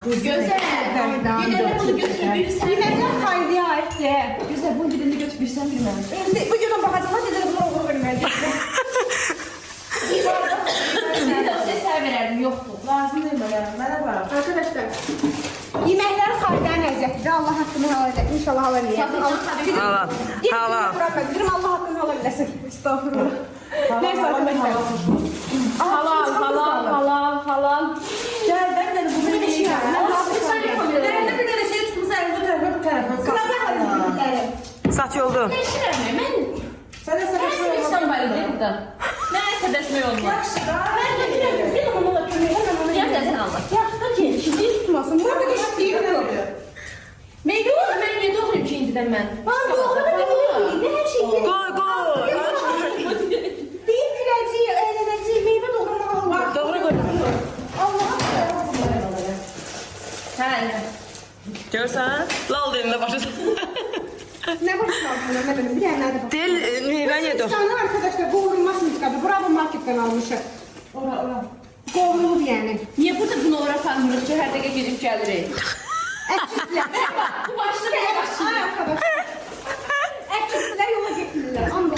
Güzel. Gidelim bunu götürürsen. Yeməklər xayliyə aiddir. Güzel bunu gidelim götürürsen bilmem. İndi bu gün baxacaqlar, gedərəm bunu oğlu verməyəcək. Bir de o eser verirdim yoktu. Lazım değil mi? Mənə bax. Arkadaşlar, yeməklər xayliyə nəzətdir. Allah haqqını halal edək. İnşallah halal edək. Halal. Halal. Dedim Allah haqqını halal eləsin. Estağfurullah. Neyse arkadaşlar. Halal, halal, halal, halal. Gəl, mən də bu bir şey var. Derede bir tane şey tutmuşsa bu tarafa bu tarafa. Kılaza halinde. Saç yoldu. Değiştiremiyorum. Sən də sənə Ben sen var değil de. Neyse deşme olmaz. yaxşı da. Ben de biliyorum. Bir onu da kömür. Yap da sen Allah. Yaxşı ki, şişi tutmasın. Burada da şişi tutmasın. Meyve olur ben niye doğrayayım ki indiden ben? Ben doğru da bilmiyorum. Ne her şeyi. Koy koy. Deyip güləcəyik, əylənəcəyik, meyvə doğramağa olur. Doğru koy. Allah'a He. Görsən? Lal deyəndə başa. ne başına aldın, ne benim, bir yer nerede bak. Del meyvə yedir. Sana arkadaşlar qovrulma simskadır. Bravo marketten almışıq. Ora. Qovrulur yani. Niye burada bunu uğrak almıyoruz ki her dakika gidip gelirik? Əkçislər. Bu başlık Ay başlıyor. arkadaşlar. Əkçislər yola getirirlər. Anda.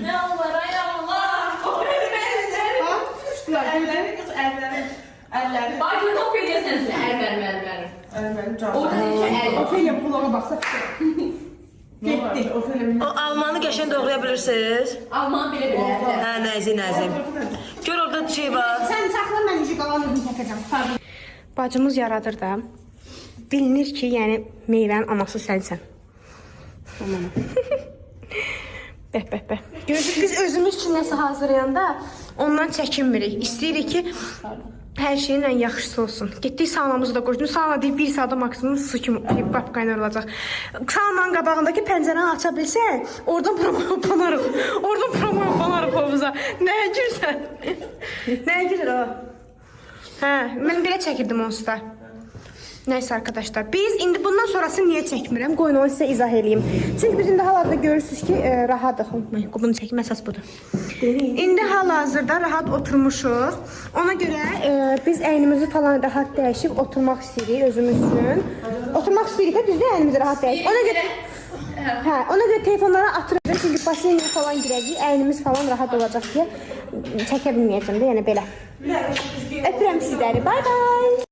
Ne Allah ay Allah. O benim ellerim. Ha, tutuşdular. Əlləri qız, əlləri. Bak bunu okuyacağız er ver. Mənim canım. Orada deyəcək el. Ofeliya pullara baxsa. Getdik, o film. O almanı qəşəng doğraya bilirsiniz? Alman bile bile. Hə, nəzim. Gör orada şey var. Sən saxla, mən üzü qalan özüm çəkəcəm. Bacımız yaradır da. Bilinir ki, yəni meyvənin anası sənsən. Bəh. Görürsünüz, biz özümüz üçün nəsə hazırlayanda ondan çəkinmirik. İstəyirik ki, hər şeyin ən yaxşısı olsun. Getdik saunamızı da qoyduk. Sauna deyib bir saata maksimum su kimi qap qaynarılacaq. Saunanın qabağındakı pəncərəni aça bilsən, oradan promo banarıq. Oradan promo banarıq ovuza. Nəyə girsən? Nəyə girir o? Hə, mən belə çəkirdim onsuz da. Neyse arkadaşlar, biz indi bundan sonrası niye çəkmirəm? Qoyun onu sizə izah edeyim. Çünki biz indi hal-hazırda görürsünüz ki, rahatıq. Bunu çəkmə əsas budur. İndi hal-hazırda rahat oturmuşuq. Ona görə biz əynimizi falan rahat dəyişib oturmaq istəyirik özümüz üçün. Oturmaq istəyirik də düzdür, əynimizi rahat dəyişib. Ona görə telefonlara atırıq. Çünki basenyə falan girəcək, əynimiz falan rahat olacaq deyə çəkə bilməyəcəm də, yəni belə. Öpürəm sizləri. Bye bye.